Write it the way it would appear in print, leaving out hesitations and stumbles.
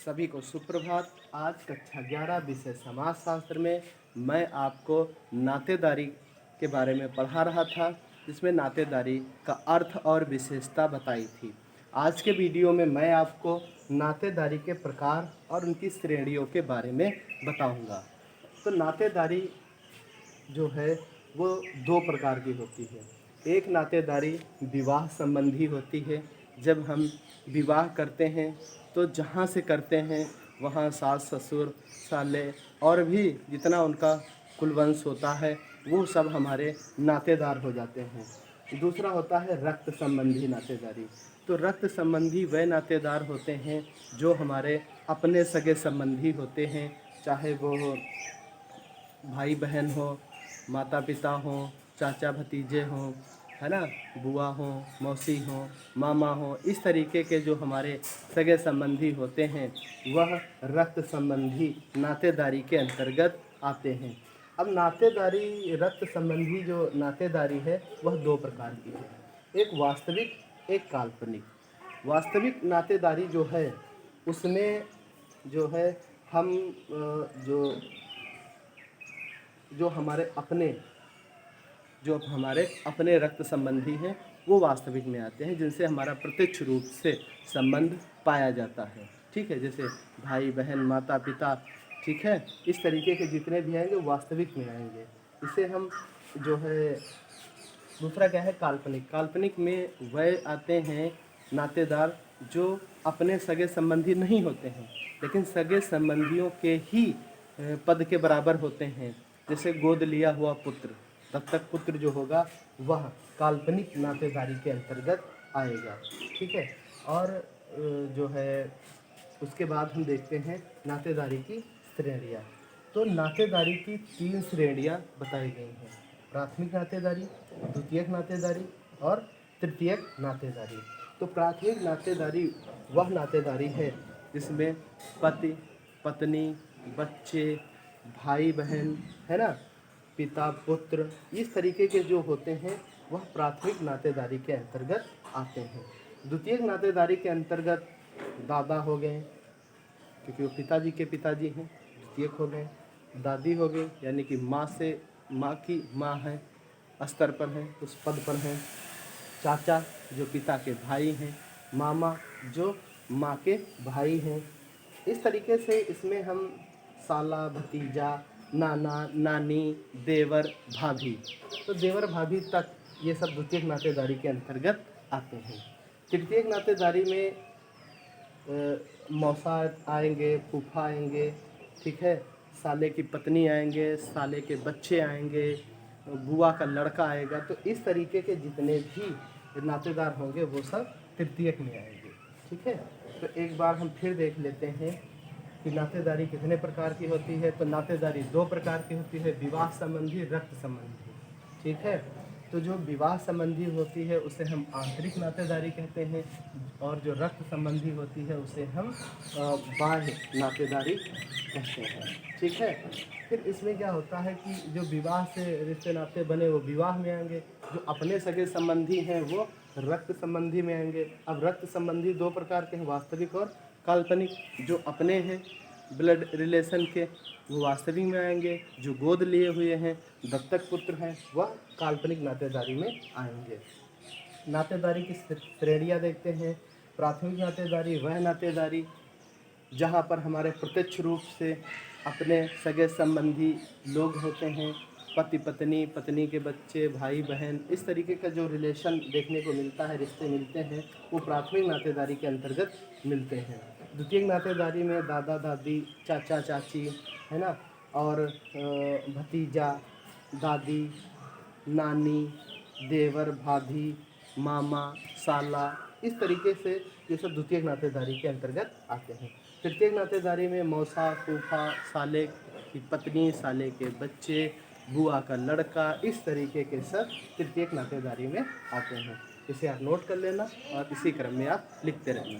सभी को सुप्रभात। आज कक्षा 11 विषय समाज शास्त्र में मैं आपको नातेदारी के बारे में पढ़ा रहा था, जिसमें नातेदारी का अर्थ और विशेषता बताई थी। आज के वीडियो में मैं आपको नातेदारी के प्रकार और उनकी श्रेणियों के बारे में बताऊंगा। तो नातेदारी जो है वो दो प्रकार की होती है। एक नातेदारी विवाह संबंधी होती है। जब हम विवाह करते हैं तो जहाँ से करते हैं वहाँ सास ससुर साले और भी जितना उनका कुलवंश होता है वो सब हमारे नातेदार हो जाते हैं। दूसरा होता है रक्त संबंधी नातेदारी। तो रक्त संबंधी वह नातेदार होते हैं जो हमारे अपने सगे संबंधी होते हैं, चाहे वो भाई बहन हो, माता पिता हो, चाचा भतीजे हों, है ना, बुआ हो, मौसी हो, मामा हो, इस तरीके के जो हमारे सगे संबंधी होते हैं वह रक्त संबंधी नातेदारी के अंतर्गत आते हैं। अब नातेदारी रक्त संबंधी जो नातेदारी है वह दो प्रकार की है, एक वास्तविक, एक काल्पनिक। वास्तविक नातेदारी जो है उसमें जो है हम जो जो हमारे अपने रक्त संबंधी हैं वो वास्तविक में आते हैं, जिनसे हमारा प्रत्यक्ष रूप से संबंध पाया जाता है। ठीक है, जैसे भाई बहन माता पिता, ठीक है, इस तरीके के जितने भी आएंगे वास्तविक में आएंगे। इसे हम जो है दूसरा क्या है, काल्पनिक। काल्पनिक में वह आते हैं नातेदार जो अपने सगे संबंधी नहीं होते हैं लेकिन सगे संबंधियों के ही पद के बराबर होते हैं। जैसे गोद लिया हुआ पुत्र, दत्तक पुत्र जो होगा वह काल्पनिक नातेदारी के अंतर्गत आएगा। ठीक है, और जो है उसके बाद हम देखते हैं नातेदारी की श्रेणियाँ। तो नातेदारी की 3 श्रेणियाँ बताई गई हैं, प्राथमिक नातेदारी, द्वितीयक नातेदारी और तृतीयक नातेदारी। तो प्राथमिक नातेदारी वह नातेदारी है जिसमें पति पत्नी, बच्चे, भाई बहन, है ना, पिता पुत्र, इस तरीके के जो होते हैं वह प्राथमिक नातेदारी के अंतर्गत आते हैं। द्वितीयक नातेदारी के अंतर्गत दादा हो गए, क्योंकि वो पिताजी के पिताजी हैं, द्वितीयक हो गए। दादी हो गई, यानी कि माँ की माँ है, स्तर पर है, उस पद पर हैं। चाचा जो पिता के भाई हैं, मामा जो माँ के भाई हैं। इस तरीके से इसमें हम साला भतीजा, नाना नानी, देवर भाभी, तो देवर भाभी तक ये सब द्वितीयक नातेदारी के अंतर्गत आते हैं। तृतीयक नातेदारी में मौसा आएंगे, फूफा आएंगे, ठीक है, साले की पत्नी आएंगे, साले के बच्चे आएंगे, बुआ का लड़का आएगा। तो इस तरीके के जितने भी नातेदार होंगे वो सब तृतीयक में आएंगे। ठीक है, तो एक बार हम फिर देख लेते हैं कि नातेदारी कितने प्रकार की होती है। तो नातेदारी दो प्रकार की होती है, विवाह संबंधी, रक्त संबंधी। ठीक है, तो जो विवाह संबंधी होती है उसे हम आंतरिक नातेदारी कहते हैं, और जो रक्त संबंधी होती है उसे हम बाह्य नातेदारी कहते हैं। ठीक है, फिर इसमें क्या होता है कि जो विवाह से रिश्ते नाते बने वो विवाह में आएंगे, जो अपने सगे संबंधी हैं वो रक्त संबंधी में आएंगे। अब रक्त संबंधी दो प्रकार के हैं, वास्तविक और काल्पनिक। जो अपने हैं ब्लड रिलेशन के वो वास्तविक में आएंगे, जो गोद लिए हुए हैं, दत्तक पुत्र हैं, वह काल्पनिक नातेदारी में आएंगे। नातेदारी की श्रेणियाँ देखते हैं। प्राथमिक नातेदारी वह नातेदारी जहाँ पर हमारे प्रत्यक्ष रूप से अपने सगे संबंधी लोग होते हैं, पति पत्नी, पत्नी के बच्चे, भाई बहन, इस तरीके का जो रिलेशन देखने को मिलता है, रिश्ते मिलते हैं, वो प्राथमिक नातेदारी के अंतर्गत मिलते हैं। द्वितीयक नातेदारी में दादा दादी, चाचा चाची, है ना, और भतीजा, दादी, नानी, देवर भाभी, मामा, साला, इस तरीके से ये सब द्वितीयक नातेदारी के अंतर्गत आते हैं। तृतीयक नातेदारी में मौसा, फूफा, साले की पत्नी, साले के बच्चे, बुआ का लड़का, इस तरीके के सब तृतीयक नातेदारी में आते हैं। इसे आप नोट कर लेना और इसी क्रम में आप लिखते रहना।